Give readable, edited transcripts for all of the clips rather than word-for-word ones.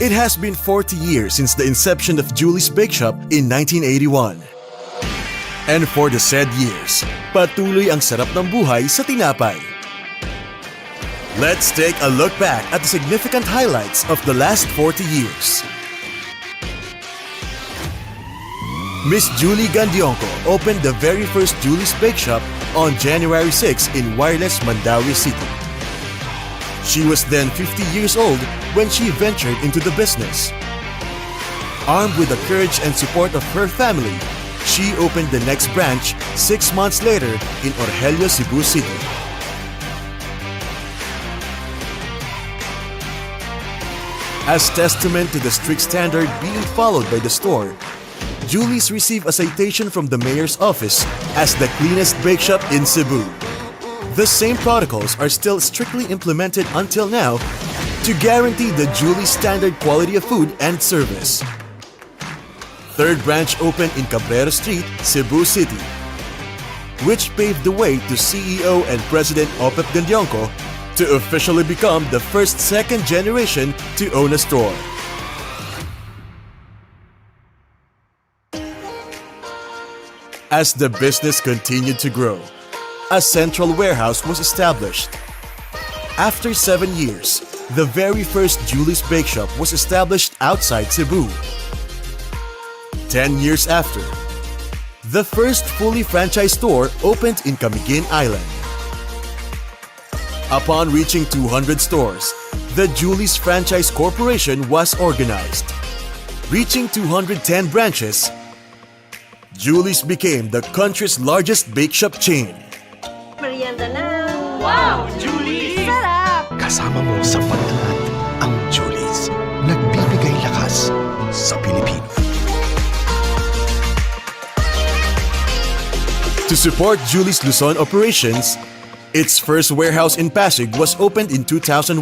It has been 40 years since the inception of Julie's Bakeshop in 1981. And for the said years, patuloy ang sarap ng buhay sa tinapay. Let's take a look back at the significant highlights of the last 40 years. Miss Julie Gandionco opened the very first Julie's Bakeshop on January 6 in Wireless, Mandaue City. She was then 50 years old when she ventured into the business. Armed with the courage and support of her family, she opened the next branch 6 months later in Orgelio, Cebu City. As testament to the strict standard being followed by the store, Julie's received a citation from the mayor's office as the cleanest bake shop in Cebu. The same protocols are still strictly implemented until now to guarantee the Julie's standard quality of food and service. Third branch opened in Cabrera Street, Cebu City, which paved the way to CEO and President Opep Gandionco to officially become the first second generation to own a store. As the business continued to grow, a central warehouse was established. After 7 years, the very first Julie's Bakeshop was established outside Cebu. 10 years after, the first fully franchised store opened in Camiguin Island. Upon reaching 200 stores, the Julie's Franchise Corporation was organized. Reaching 210 branches, Julie's became the country's largest bake shop chain. Merienda na! Wow! Julie! Sarap! Kasama mo sa paglalat ang Julie's. Nagbibigay lakas sa Pilipino. To support Julie's Luzon operations, its first warehouse in Pasig was opened in 2001.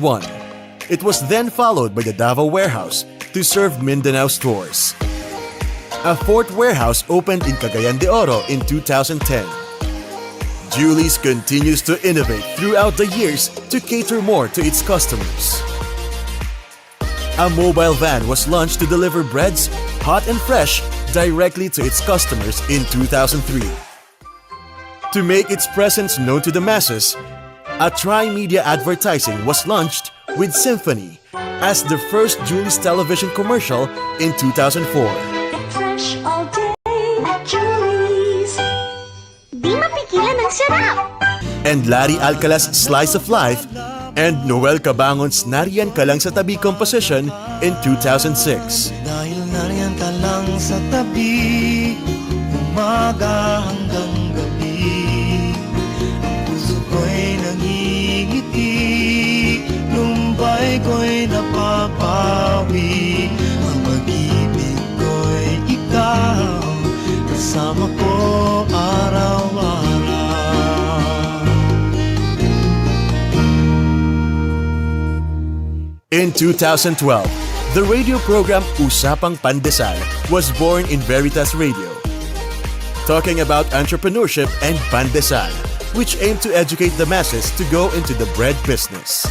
It was then followed by the Davao warehouse to serve Mindanao stores. A fourth warehouse opened in Cagayan de Oro in 2010. Julie's continues to innovate throughout the years to cater more to its customers. A mobile van was launched to deliver breads, hot and fresh, directly to its customers in 2003. To make its presence known to the masses, a tri-media advertising was launched with Symphony as the first Julie's television commercial in 2004. Fresh all day at Julie's. Di mapigilan ang sarap! And Larry Alcala's Slice of Life and Noel Cabangon's Nariyan Ka Lang sa Tabi composition in 2006. Dahil nariyan ka lang sa tabi, umaga hanggang gabi, ang puso ko'y nangingiti, lumbay ko'y napapawi, ang pag-ibig ko'y ikaw, kasama ko araw-araw. In 2012, the radio program Usapang Pandesal was born in Veritas Radio, talking about entrepreneurship and pandesal, which aimed to educate the masses to go into the bread business.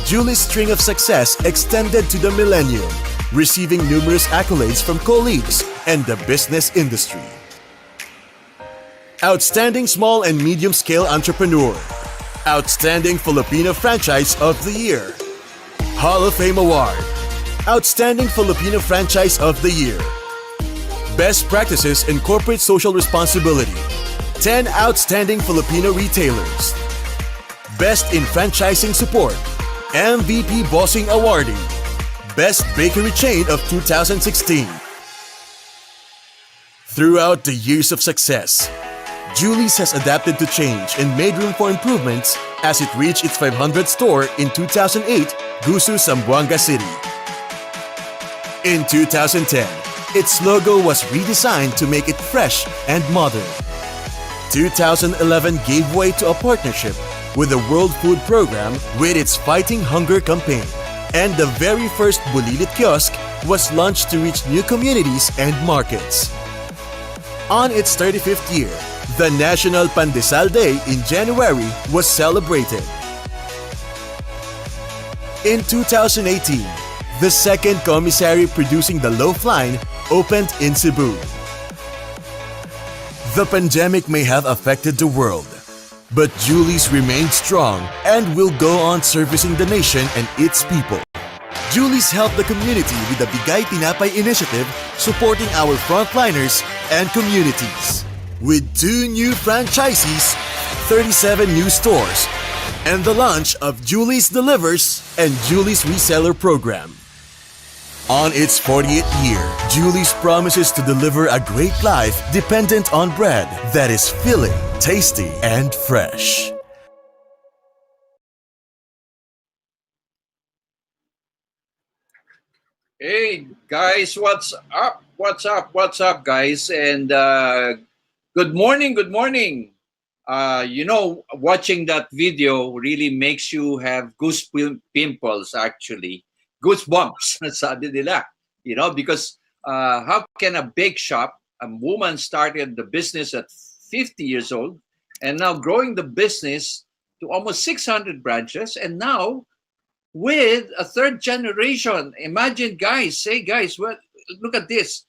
Julie's string of success extended to the millennium, receiving numerous accolades from colleagues and the business industry. Outstanding Small and Medium-Scale Entrepreneur, Outstanding Filipino Franchise of the Year, Hall of Fame Award, Outstanding Filipino Franchise of the Year, Best Practices in Corporate Social Responsibility, 10 Outstanding Filipino Retailers, Best in Franchising Support, MVP Bossing Awardee, Best Bakery Chain of 2016. Throughout the years of success, Julie's has adapted to change and made room for improvements as it reached its 500th store in 2008, Gusu, Zamboanga City. In 2010, its logo was redesigned to make it fresh and modern. 2011 gave way to a partnership with the World Food Program with its Fighting Hunger campaign. And the very first Bulilit kiosk was launched to reach new communities and markets. On its 35th year, the National Pandesal Day in January was celebrated. In 2018, The second commissary producing the loaf line opened in Cebu. The pandemic may have affected the world, but Julie's remained strong and will go on servicing the nation and its people. Julie's helped the community with the Bigay Tinapay initiative, supporting our frontliners and communities. With 2 new franchisees, 37 new stores, and the launch of Julie's Delivers and Julie's Reseller program. On its 40th year, Julie's promises to deliver a great life dependent on bread that is filling, tasty, and fresh. Hey guys, what's up? What's up? What's up, guys? And good morning, good morning. Watching that video really makes you have goose pimples, actually. Goosebumps, sabi nila. Because how can a bake shop, a woman started the business at 50 years old and now growing the business to almost 600 branches, and now with a third generation. Imagine, guys, look at this.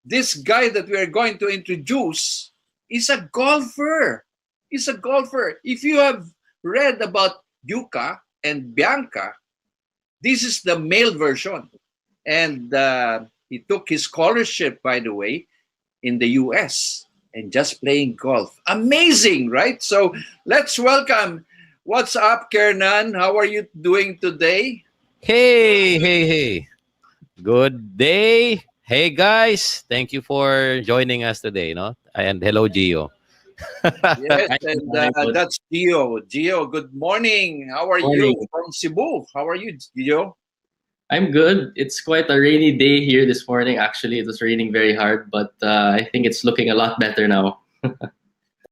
This guy that we are going to introduce is a golfer. He's a golfer. If you have read about Yuka and Bianca, this is the male version. And he took his scholarship, by the way, in the US and just playing golf. Amazing, right? So let's welcome. What's up, Kernan? How are you doing today? Hey. Good day. Hey, guys. Thank you for joining us today, no? And hello, Gio. Yes, and that's Gio. Gio, good morning. How are you from Cebu? How are you, Gio? I'm good. It's quite a rainy day here this morning. Actually, it was raining very hard, but I think it's looking a lot better now.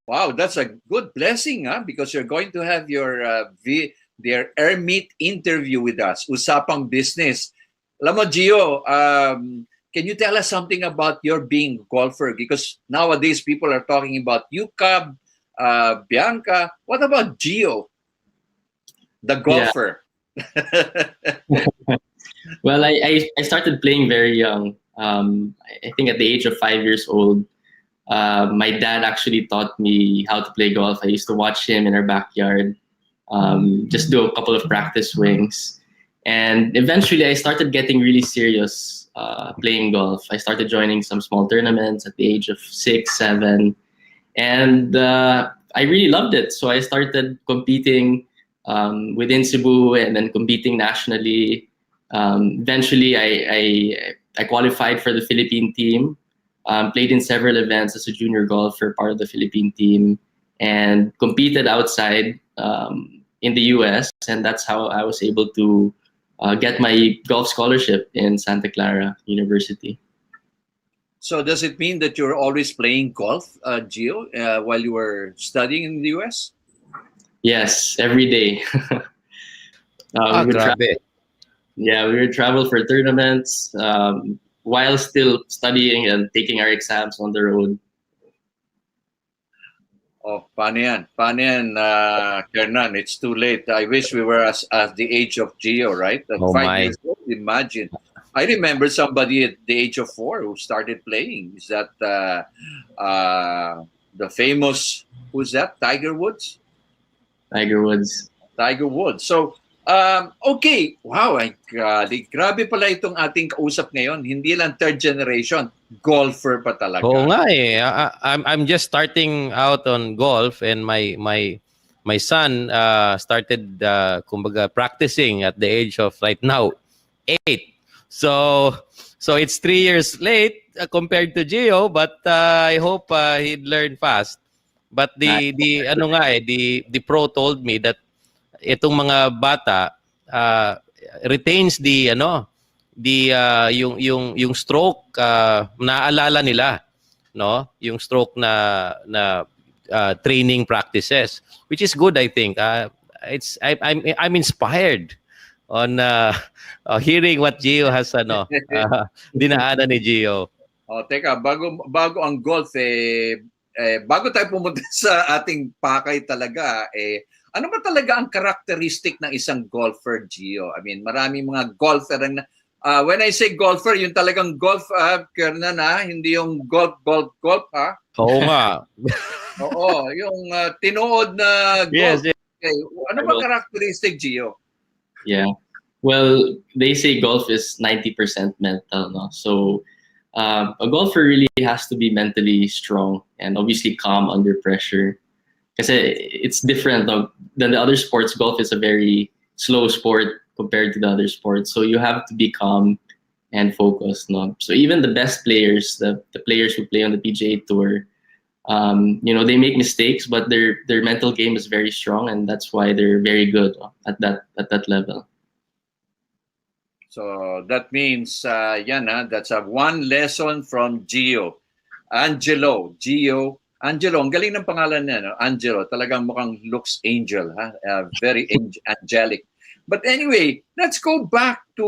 Wow, that's a good blessing, huh? Because you're going to have your their air meet interview with us, Usapang Business. Alam mo, Gio, can you tell us something about your being a golfer? Because nowadays people are talking about Yuka, Bianca. What about Gio, the golfer? Yeah. Well, I started playing very young. I think at the age of 5 years old. My dad actually taught me how to play golf. I used to watch him in our backyard, just do a couple of practice swings. And eventually I started getting really serious playing golf. I started joining some small tournaments at the age of 6, 7. And I really loved it. So I started competing within Cebu and then competing nationally. Eventually I qualified for the Philippine team. Played in several events as a junior golfer, part of the Philippine team, and competed outside in the US. And that's how I was able to get my golf scholarship in Santa Clara University. So does it mean that you're always playing golf, Gio, while you were studying in the US? Yes, every day. We would travel for tournaments. While still studying and taking our exams on the road. Oh, paano yan? Kernan? It's too late. I wish we were as the age of Gio, right? At 5 years old, imagine. I remember somebody at the age of 4 who started playing. Is that the famous, who's that? Tiger Woods? Tiger Woods. So, okay. Wow, grabe pala itong ating kausap ngayon. Hindi lang third generation, golfer pa talaga. Oo nga eh. I'm just starting out on golf, and my son started kumbaga practicing at the age of right now 8. So it's 3 years late compared to Gio, but I hope he'd learn fast. But the pro told me that itong mga bata retains yung stroke, naaalala nila, no, yung stroke na training practices, which is good. I think I'm inspired on hearing what Gio has dinaanan ni Gio. Oh, teka, bago ang golf bago tayo pumunta sa ating pakay talaga, ano ba talaga ang characteristic ng isang golfer, Gio? I mean, maraming mga golfer When I say golfer, yung talagang golf, Kernan, hindi yung golf, ha? Oo nga. Oo, yung tinuod na golf. Yes, yes. Okay. Ano ba characteristic, Gio? Yeah. Well, they say golf is 90% mental, no? So a golfer really has to be mentally strong and obviously calm under pressure. Because it's different than the other sports. Golf is a very slow sport compared to the other sports. So you have to be calm and focused, no? So even the best players, the players who play on the PGA Tour, they make mistakes, but their mental game is very strong, and that's why they're very good at that level. So that means, that's one lesson from Gio. Angelo, ang galing ng pangalan niya, no? Angelo, talagang mukhang looks angel, very angelic. But anyway, let's go back to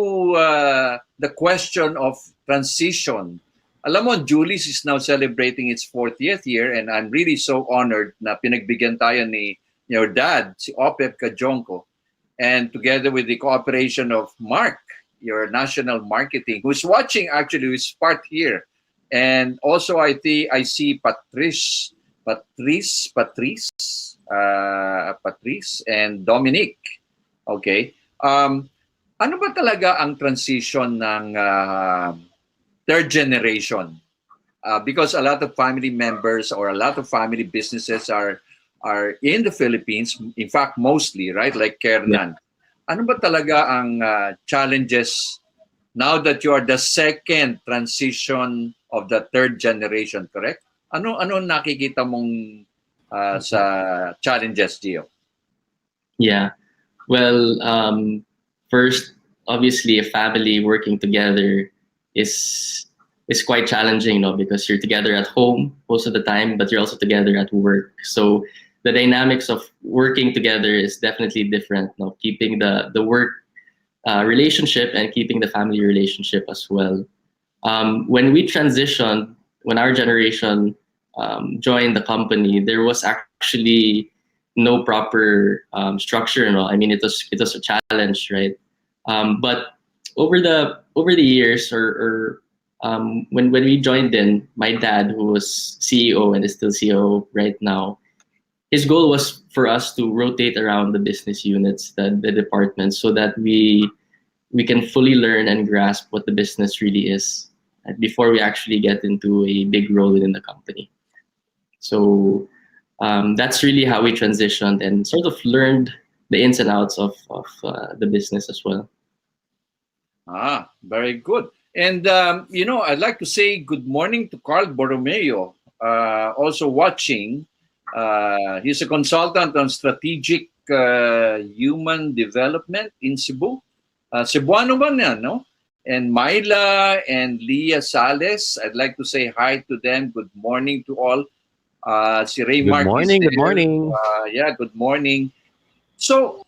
the question of transition. Alam mo, Julie's is now celebrating its 40th year, and I'm really so honored na pinagbigyan tayo ni your dad, si Opep Gandionco, and together with the cooperation of Mark, your national marketing, who's watching actually, who's part here. And also I see Patrice and Dominic. Okay. Ano ba talaga ang transition ng third generation? Because a lot of family members or a lot of family businesses are in the Philippines, in fact mostly, right? Like Kernan. Ano ba talaga ang challenges now that you are the second transition of the third generation, correct? Ano nakikita mong sa challenges, Gio? Yeah. Well, first, obviously, a family working together is quite challenging, because you're together at home most of the time, but you're also together at work. So the dynamics of working together is definitely different. Keeping the work relationship and keeping the family relationship as well. When we transitioned, when our generation joined the company, there was actually no proper structure. I mean, it was a challenge, right? But over the years, or when we joined in, my dad, who was CEO and is still CEO right now, his goal was for us to rotate around the business units, the departments, so that we can fully learn and grasp what the business really is before we actually get into a big role within the company. So that's really how we transitioned and sort of learned the ins and outs of the business as well. Very good. And, I'd like to say good morning to Carl Borromeo, also watching. He's a consultant on strategic human development in Cebu. Cebuano ba yan, no? And Myla and Leah Sales, I'd like to say hi to them. Good morning to all. Si Ray Good Mark morning, is good morning. good morning. So,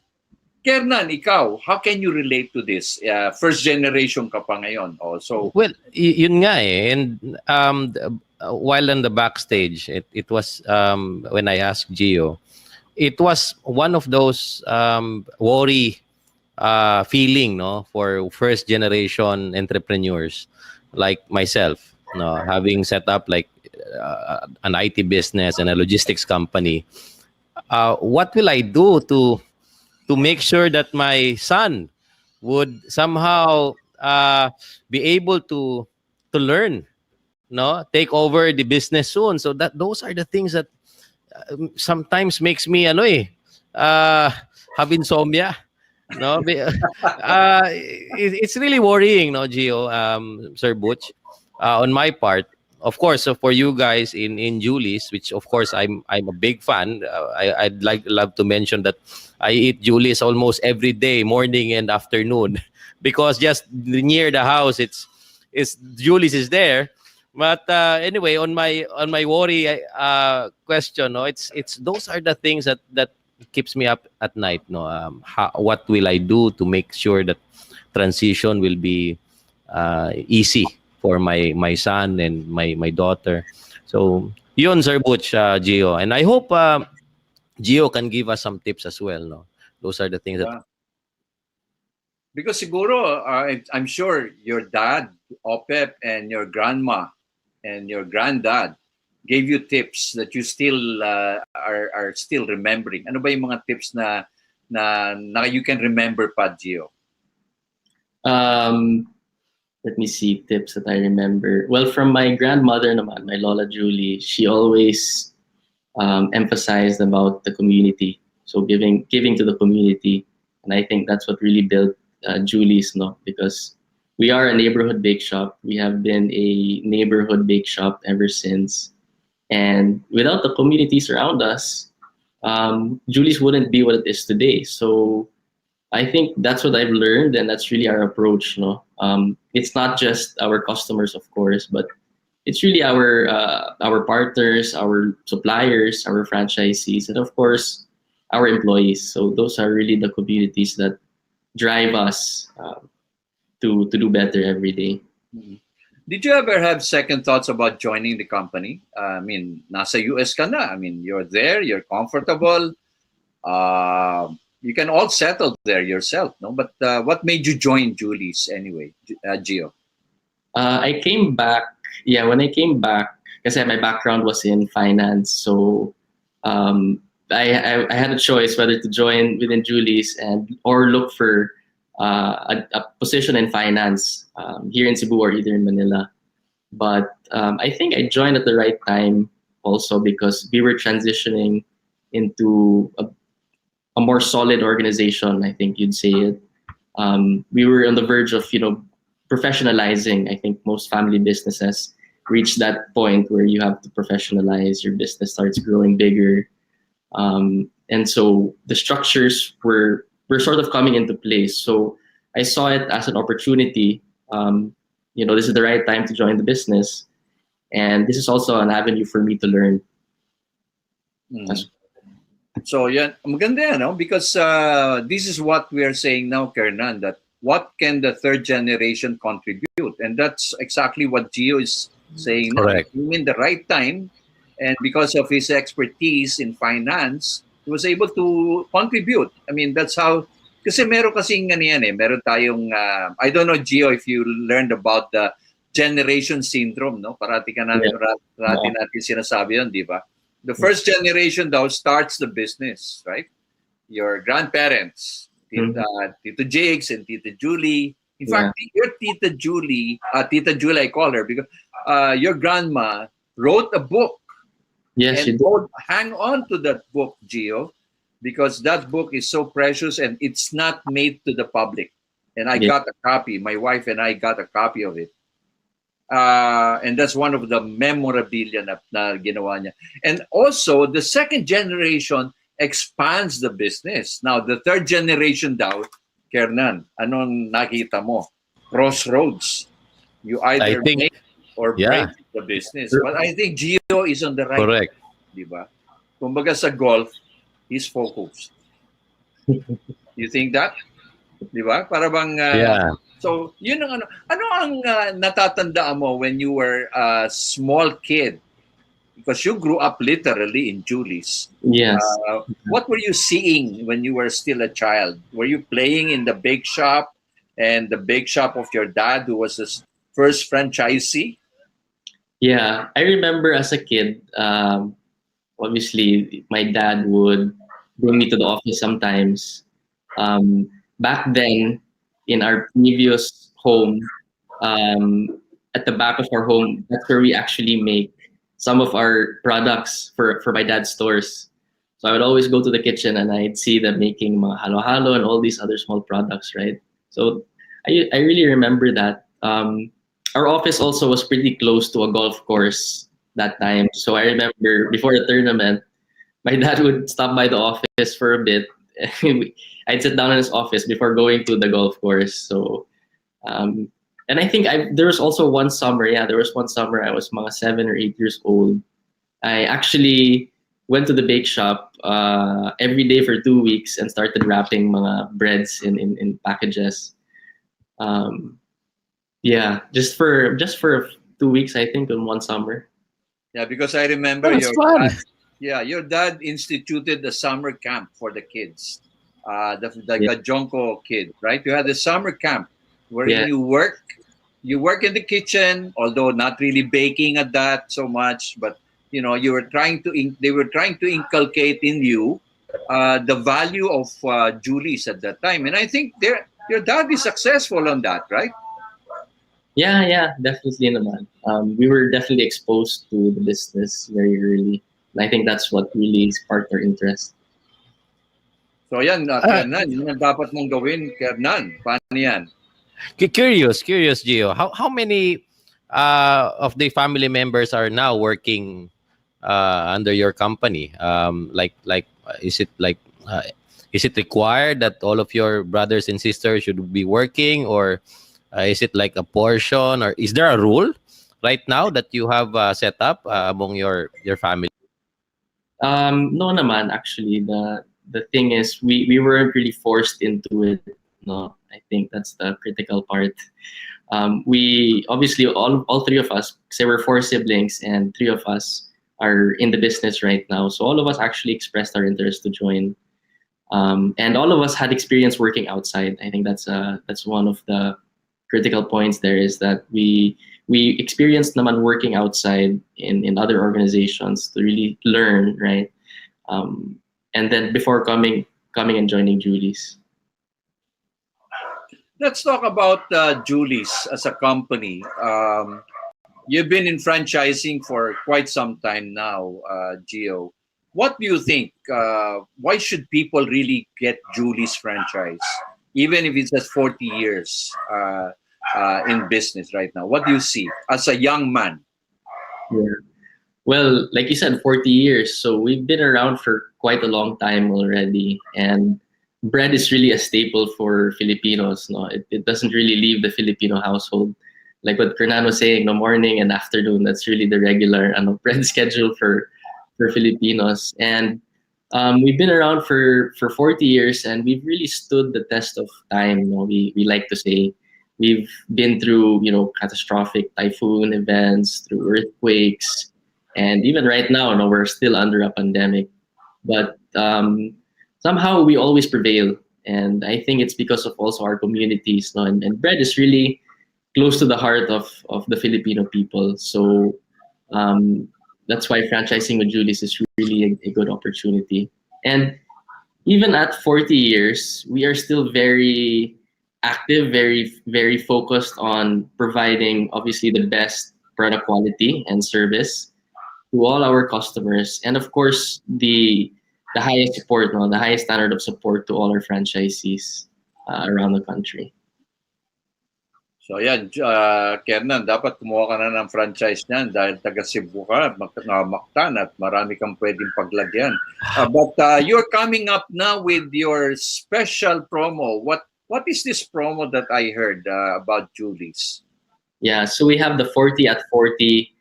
Kernan, ikaw, how can you relate to this? First generation ka pa ngayon. Also, Well, yun nga eh. And while on the backstage, it was, when I asked Gio, it was one of those worry feeling, no, for first generation entrepreneurs like myself, no, having set up like an IT business and a logistics company. What will I do to make sure that my son would somehow be able to learn, no, take over the business soon? So that those are the things that sometimes makes me have insomnia, no. It's really worrying, no, Gio, Sir Butch, on my part. Of course, so for you guys in Julie's, which of course I'm a big fan. I'd love to mention that I eat Julie's almost every day, morning and afternoon, because just near the house, it's Julie's is there. But anyway, on my worry question, no, it's those are the things that keeps me up at night. No, what will I do to make sure that transition will be easy for my son and my daughter? So yun, Sir Butch, Gio, and I hope Gio can give us some tips as well. No, those are the things that. Because siguro, I'm sure your dad, Opep, and your grandma and your granddad gave you tips that you still are still remembering. Ano ba yung mga tips na you can remember pa, Gio? Let me see tips that I remember. Well, from my grandmother naman, my Lola Julie, she always emphasized about the community. So giving to the community, and I think that's what really built Julie's, no, because we are a neighborhood bake shop. We have been a neighborhood bake shop ever since, and without the communities around us, Julie's wouldn't be what it is today. So I think that's what I've learned, and that's really our approach. No, it's not just our customers, of course, but it's really our partners, our suppliers, our franchisees, and of course our employees. So those are really the communities that drive us to do better every day. Did you ever have second thoughts about joining the company? I mean, nasa US ka na. I mean, you're there, you're comfortable. You can all settle there yourself, no? But what made you join Julie's anyway, Gio? I came back, yeah, when I came back, kasi my background was in finance, so I had a choice whether to join within Julie's or look for a position in finance here in Cebu or either in Manila. But I think I joined at the right time also because we were transitioning into a more solid organization, I think you'd say it. We were on the verge of, professionalizing. I think most family businesses reach that point where you have to professionalize, your business starts growing bigger. And so the structures were sort of coming into place. So I saw it as an opportunity. This is the right time to join the business. And this is also an avenue for me to learn. So yeah, maganda yan, no? Because this is what we are saying now, Kernan, that what can the third generation contribute? And that's exactly what Gio is saying now. Correct. You mean the right time, and because of his expertise in finance, he was able to contribute. I mean, that's how, kasi meron kasing yan eh, meron tayong, I don't know, Gio, if you learned about the generation syndrome, no? Parati natin sinasabi yun, di ba? The first generation, though, starts the business, right? Your grandparents, Tito Jigs and Tita Julie. In fact, your Tita Julie, I call her because your grandma wrote a book. Yes, and hang on to that book, Gio, because that book is so precious and it's not made to the public. And I got a copy. My wife and I got a copy of it. And that's one of the memorabilia na ginawa niya. And also, the second generation expands the business. Now, the third generation daw, Kernan, anong nakita mo? Crossroads. You either make or break the business. But I think Gio is on the right. Correct. Diba? Kumbaga sa golf, he's focused. You think that? Diba? Para bang... So, yun ang ano ang natatandaan mo when you were a small kid? Because you grew up literally in Julie's. Yes. What were you seeing when you were still a child? Were you playing in the bake shop and the bake shop of your dad, who was his first franchisee? Yeah, I remember as a kid, obviously my dad would bring me to the office sometimes. Back then, in our previous home, at the back of our home, that's where we actually make some of our products for my dad's stores. So I would always go to the kitchen and I'd see them making mga halo-halo and all these other small products, right? So I really remember that. Our office also was pretty close to a golf course that time. So I remember before the tournament, my dad would stop by the office for a bit. I'd sit down in his office before going to the golf course. So, and I think there was also one summer. Yeah, there was one summer I was mga 7 or 8 years old. I actually went to the bake shop every day for 2 weeks and started wrapping mga breads in packages. Yeah, just for 2 weeks, I think, in one summer. Yeah, because I remember That's fun. Your dad instituted the summer camp for the kids. the Yeah. Gandionco kid, right? You had the summer camp where Yeah. you work in the kitchen, although not really baking at that so much, but you were trying to they were trying to inculcate in you the value of Julie's at that time, and I think your dad is successful on that, right? Yeah, yeah, definitely naman. We were definitely exposed to the business very early. And I think that's what really sparked our interest. So yan, Ah, Kernan, yun ang dapat mong gawin, Kernan. Paano yan? curious, Gio. How many of the family members are now working under your company? Is it required that all of your brothers and sisters should be working, or is it like a portion, or is there a rule right now that you have set up among your family? No naman, actually. The thing is, we weren't really forced into it. No, I think that's the critical part. We obviously all three of us, say we're four siblings, and three of us are in the business right now. So all of us actually expressed our interest to join. And all of us had experience working outside. I think that's one of the critical points there, is that we experienced naman working outside in other organizations to really learn, right? And then before coming and joining Julie's. Let's talk about Julie's as a company. You've been in franchising for quite some time now, Gio. What do you think? Why should people really get Julie's franchise, even if it's just 40 years in business right now? What do you see as a young man? Yeah. Well, like you said, 40 years. So we've been around for quite a long time already. And bread is really a staple for Filipinos. No, it doesn't really leave the Filipino household. Like what Kernan was saying, no, morning and afternoon, that's really the regular bread schedule for Filipinos. And we've been around for 40 years, and we've really stood the test of time. We like to say we've been through catastrophic typhoon events, through earthquakes, and even right now, we're still under a pandemic. But somehow we always prevail, and I think it's because of also our communities. And bread is really close to the heart of the Filipino people. So that's why franchising with Julie's is really a good opportunity. And even at 40 years, we are still very active, very, very focused on providing obviously the best product quality and service to all our customers. And of course, the highest support, the highest standard of support to all our franchisees around the country. So yan, Kernan, dapat kumuha ka na ng franchise niyan dahil taga Cebu ka, Mactan, at marami kang pwedeng paglagyan. But you're coming up now with your special promo. What is this promo that I heard about Julie's? Yeah, so we have the 40 at 40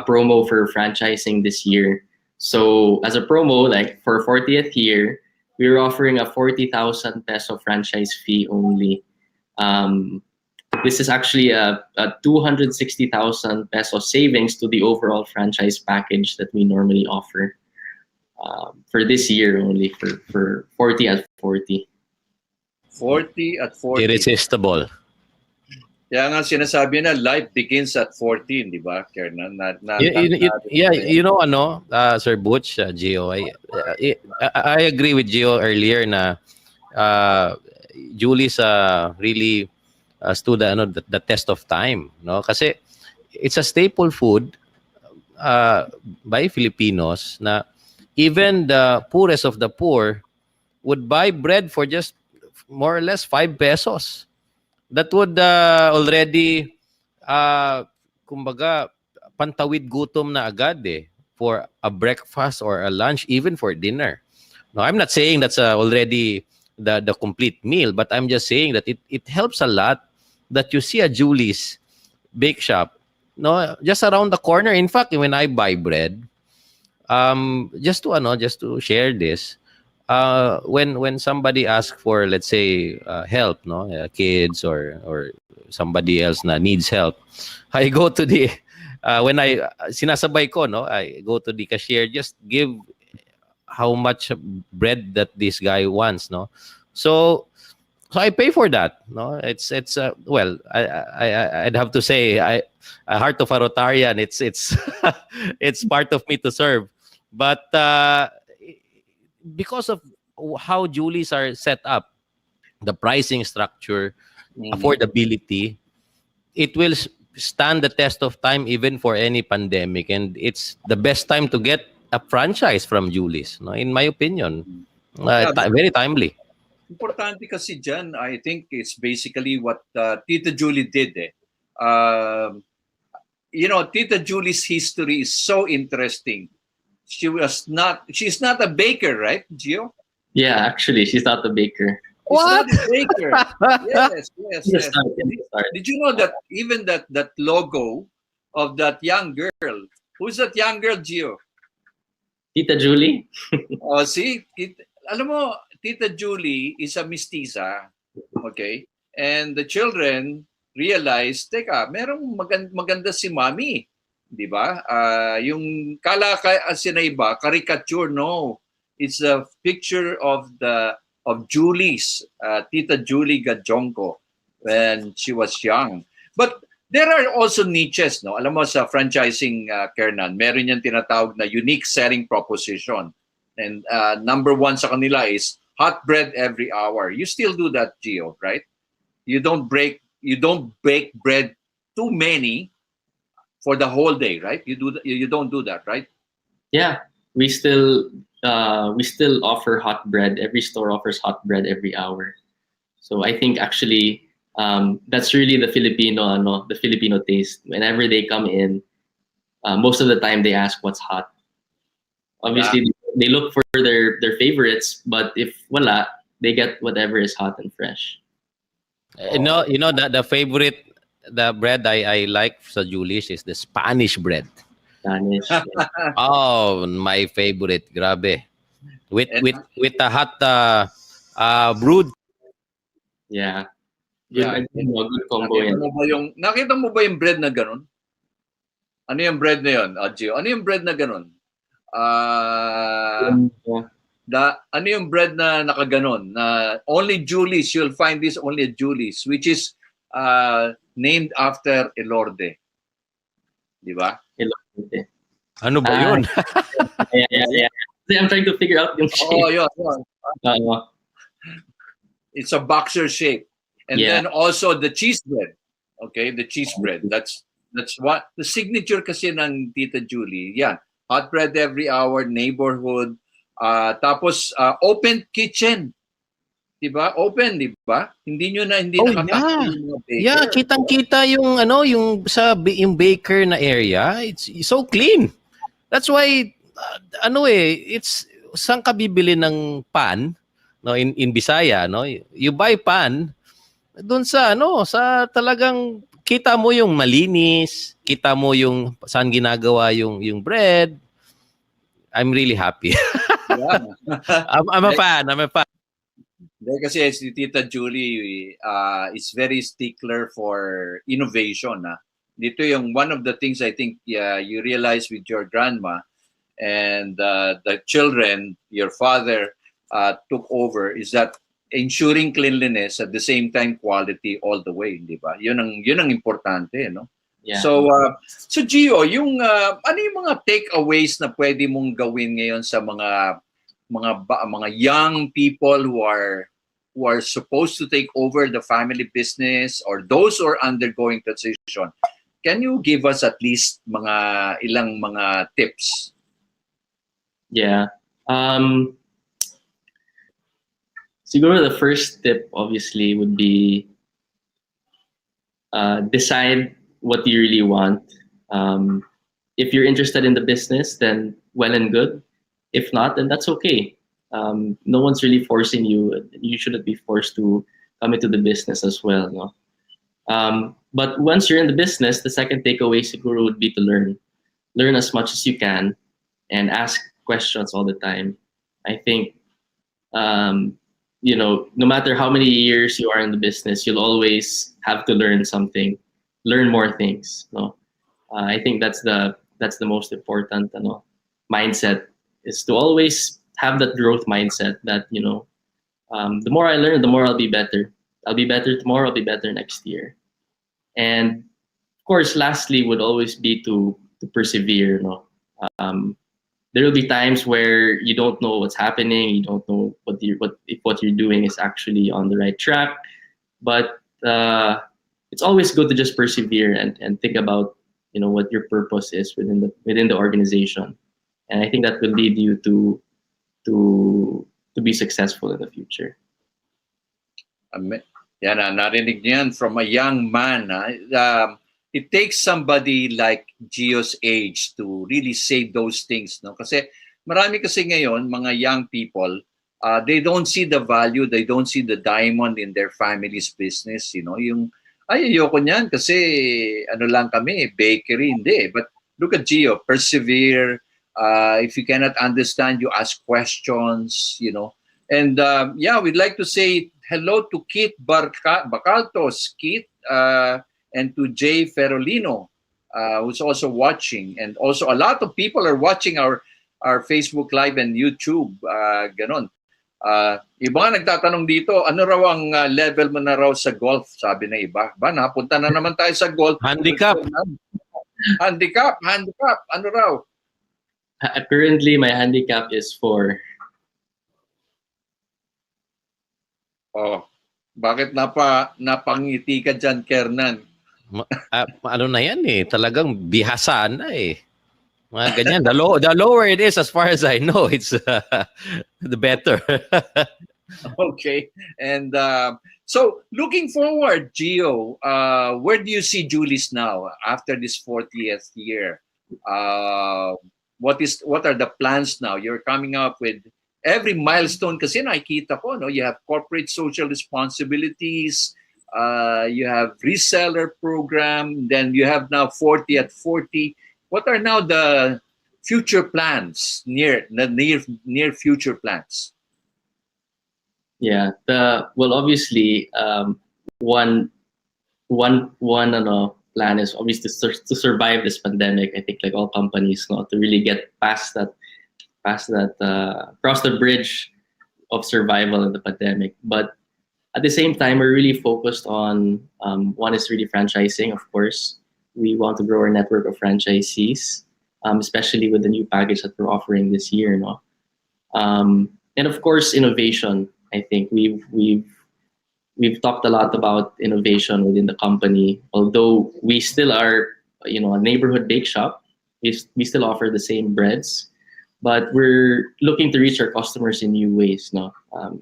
promo for franchising this year. So as a promo, like for 40th year, we're offering a 40,000 peso franchise fee only. This is actually a 260,000 peso savings to the overall franchise package that we normally offer for this year only for 40 at 40. 40 at 40. Irresistible. Kaya nga sinasabi na life begins at 14, di ba, Kernan? Sir Butch, Gio, I agree with Gio earlier na Julie's really stood the test of time, no? Kasi it's a staple food by Filipinos na even the poorest of the poor would buy bread for just more or less 5 pesos. That would already kumbaga pantawid gutom na agad for a breakfast or a lunch, even for dinner. No, I'm not saying that's already the complete meal, but I'm just saying that it helps a lot that you see a Julie's Bakeshop, just around the corner. In fact, when I buy bread, just to share this, when somebody asks for, let's say, help, kids or somebody else na needs help, I go to the when I sinasabay ko, I go to the cashier, just give how much bread that this guy wants, So I pay for that. No, it's well, I'd have to say a heart of a Rotarian. It's it's part of me to serve, but because of how Julie's are set up, the pricing structure, affordability, it will stand the test of time even for any pandemic, and it's the best time to get a franchise from Julie's. No, in my opinion, very timely. Importante kasi dyan, I think it's basically what Tita Julie did. Um, Tita Julie's history is so interesting. She's not a baker, right, Gio? Yeah, actually, she's not a baker. She's not a baker. Yes, yes, She's a yes. start, she's a start. Did you know that even that logo of that young girl, who's that young girl, Gio? Tita Julie? Oh, see? Alam mo, Tita Julie is a mestiza, okay? And the children realize, teka, merong maganda si Mami, di ba? Yung kala kasi na iba, caricature, no. It's a picture of Julie's, Tita Julie Gandionco when she was young. But there are also niches, no? Alam mo sa franchising, Kernan, meron yung tinatawag na unique selling proposition. And number one sa kanila is hot bread every hour. You still do that, Gio, right? You don't bake bread too many for the whole day, right? You don't do that, right? Yeah, we still offer hot bread. Every store offers hot bread every hour. So I think actually that's really the Filipino taste. Whenever they come in, most of the time they ask what's hot. Obviously, they look for their favorites, but if wala, they get whatever is hot and fresh. You know the favorite, the bread I like sa Julie's is the Spanish bread. Spanish. Yeah. Oh, my favorite, grabe. With the hot brewed. Yeah. Yeah. Good combo yan. Nakita mo ba yung bread na ganun? Ano yung bread na yun, Gio? Ano yung bread na ganun? Ano yung bread na nakaganon? Na only Julie's, you'll find this only at Julie's, which is named after Elorde. Di ba? Elorde. Ano ba yun? Yeah. I'm trying to figure out yung shape. Oh, yun. It's a boxer shape. And then also the cheese bread. Okay, the cheese bread. That's what the signature kasi ng Tita Julie. Yeah. Hot bread every hour, neighborhood, tapos open kitchen. Diba? Open, diba? Hindi nakatakot yung mga baker. Yeah, kitang-kita yung yung baker na area. It's so clean. That's why it's saan ka bibili ng pan, no, in Bisaya, no? You buy pan doon sa sa talagang kita mo yung malinis, kita mo yung saan ginagawa yung bread. I'm really happy. Yeah. I'm a fan. Kasi si Tita Julie is very stickler for innovation. Dito yung one of the things I think you realize with your grandma and the children, your father took over is that ensuring cleanliness at the same time quality all the way, di ba? Yun ang importante, no? Yeah. So Gio, yung ano yung mga takeaways na pwede mong gawin ngayon sa mga young people who are supposed to take over the family business or those who are undergoing transition? Can you give us at least ilang mga tips? Yeah. Siguro the first tip obviously would be decide what you really want. If you're interested in the business, then well and good. If not, then that's okay. No one's really forcing you. You shouldn't be forced to come into the business as well. No? But once you're in the business, the second takeaway siguro would be to learn. Learn as much as you can and ask questions all the time. I think no matter how many years you are in the business, you'll always have to learn something, learn more things. No, I think that's the most important mindset, is to always have that growth mindset that The more I learn, the more I'll be better. I'll be better tomorrow. I'll be better next year. And of course, lastly, would always be to persevere. There will be times where you don't know what's happening. You don't know if what you're doing is actually on the right track. But it's always good to just persevere and think about what your purpose is within the organization. And I think that will lead you to be successful in the future. Yan, narinig niyo yan from a young man. It takes somebody like Gio's age to really say those things. No? Kasi marami kasi ngayon, mga young people, they don't see the value, they don't see the diamond in their family's business. Yung, ayoko niyan kasi ano lang kami, bakery, hindi. But look at Gio, persevere. If you cannot understand, you ask questions, And we'd like to say hello to Kit Bacaltos, Kit, and to Jay Ferolino, who's also watching. And also a lot of people are watching our Facebook Live and YouTube. Ganon. Iba nga nagtatanong dito, ano raw ang level mo na raw sa golf? Sabi na iba. Napunta na naman tayo sa golf. Handicap. Handicap. Ano raw? Currently, my handicap is 4. Oh, bakit napangiti ka dyan, Kernan? Ano na yan eh, talagang bihasaan na eh. Mga ganyan. The lower it is, as far as I know, it's the better. Okay. And so, looking forward, Gio, where do you see Julie's now after this 40th year? What are the plans now? You're coming up with every milestone kasi nakikita ko, no? You have corporate social responsibilities, you have reseller program, then you have now 40 at 40. What are now the future plans, near future plans? Yeah, well, obviously, one plan is obviously to survive this pandemic. I think like all companies, to really get past that, cross the bridge of survival in the pandemic. But at the same time, we're really focused on one is really franchising. Of course, we want to grow our network of franchisees, especially with the new package that we're offering this year. And of course, innovation. I think we've talked a lot about innovation within the company. Although we still are, a neighborhood bake shop, we still offer the same breads, but we're looking to reach our customers in new ways.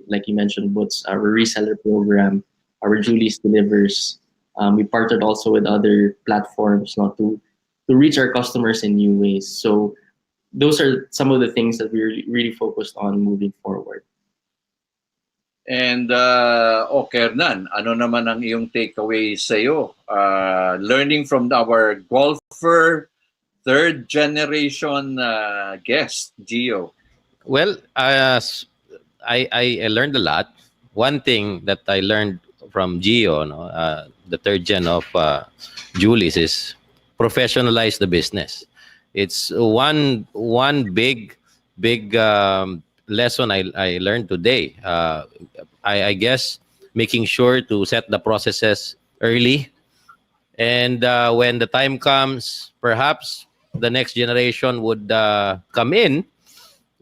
Like you mentioned, Boots, our reseller program, our Julie's delivers. We partnered also with other platforms, to reach our customers in new ways. So those are some of the things that we're really focused on moving forward. And Kernan, ano naman ang iyong takeaway sa'yo? Learning from our golfer, third generation guest, Gio. Well, I learned a lot. One thing that I learned from Gio, the third gen of Julie's, is professionalize the business. It's one big lesson I learned today. I guess making sure to set the processes early, and when the time comes, perhaps the next generation would come in.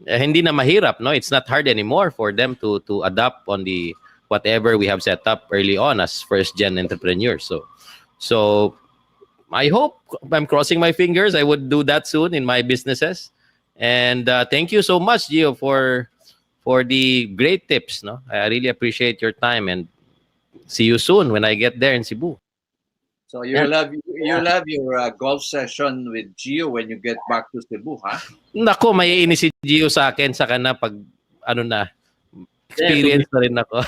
Hindi na mahirap, no? It's not hard anymore for them to adapt on the whatever we have set up early on as first gen entrepreneurs. So I hope, I'm crossing my fingers, I would do that soon in my businesses. And thank you so much, Gio, for the great tips. No, I really appreciate your time, and see you soon when I get there in Cebu. So you'll have your golf session with Gio when you get back to Cebu, ha? Nako, may inis si Gio sa akin, saka na pag experience na rin ako.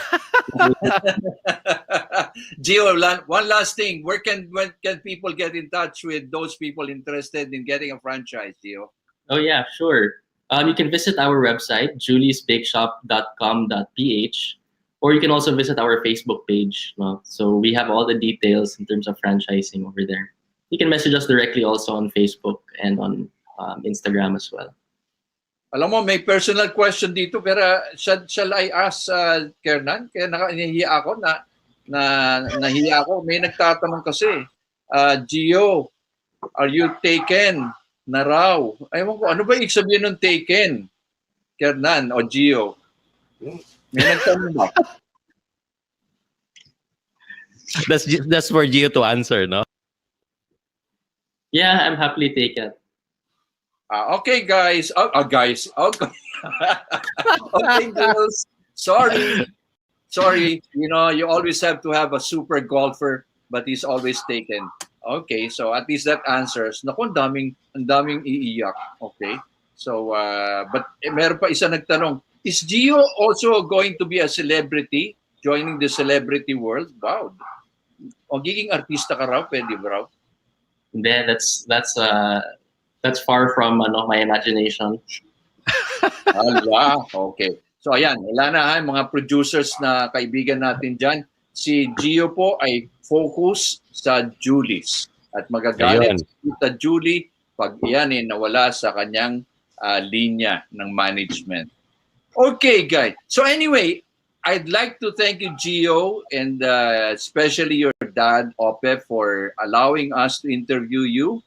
Gio, one last thing. When can people get in touch with those people interested in getting a franchise, Gio? Oh yeah, sure. You can visit our website, juliesbakeshop.com.ph, or you can also visit our Facebook page. So we have all the details in terms of franchising over there. You can message us directly also on Facebook and on Instagram as well. Alam mo, may personal question dito, pero shall I ask Kernan? Kaya nahihiya ako nahihiya ako. May nagtatanong kasi, Gio, are you taken na raw? Ewan ko, ano ba ibig sabihin ng taken? Kernan o Gio? May nagtanong ba? That's for Gio to answer, no? Yeah, I'm happily taken. Okay, guys. Guys. Okay. Okay, girls. Sorry. You know, you always have to have a super golfer, but he's always taken. Okay, so at least that answers. Naku, ang daming iiyak. Okay. So, but meron pa isa nagtanong, is Gio also going to be a celebrity, joining the celebrity world? Wow. O giging artista ka raw, pwede ba raw? Hindi, that's far from my imagination. Okay. So ayan, wala na ha, mga producers na kaibigan natin dyan. Si Gio po ay focus sa Julie's. At magagalit Ayun. si Tita Julie pag iyan nawala sa kanyang linya ng management. Okay, guys. So anyway, I'd like to thank you, Gio, and especially your dad, Ope, for allowing us to interview you,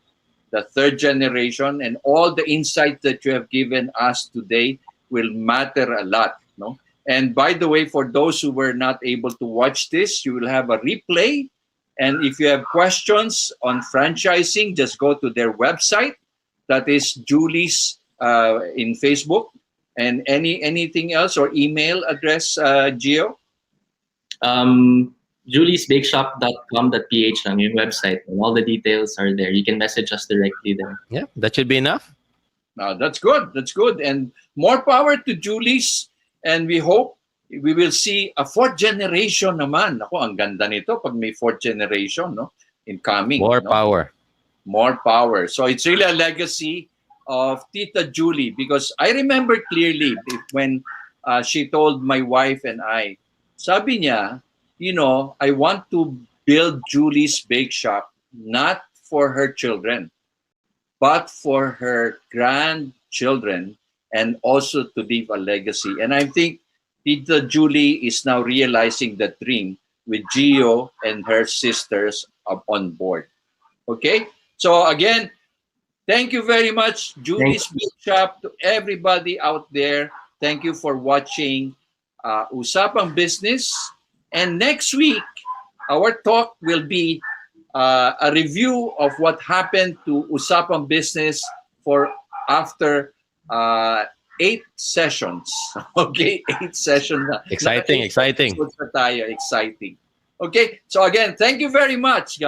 the third generation, and all the insights that you have given us today will matter a lot. No? And by the way, for those who were not able to watch this, you will have a replay. And if you have questions on franchising, just go to their website. That is Julie's in Facebook. And anything else or email address, Gio? juliesbakeshop.com.ph on your website, and all the details are there. You can message us directly there. Yeah, that should be enough. That's good. That's good. And more power to Julie's. And we hope we will see a fourth generation naman. Ako, ang ganda nito pag may fourth generation, no? Incoming. More no? power. More power. So it's really a legacy of Tita Julie, because I remember clearly when she told my wife and I, sabi niya, you know, I want to build Julie's Bake Shop not for her children, but for her grandchildren, and also to leave a legacy. And I think Tita Julie is now realizing the dream with Gio and her sisters on board. Okay? So again, thank you very much, Julie's Bake Shop, to everybody out there. Thank you for watching Usapang Business. And next week, our talk will be a review of what happened to Usapang Business for after 8 sessions. Okay, 8 sessions. Exciting. Exciting. Okay, so again, thank you very much, guys.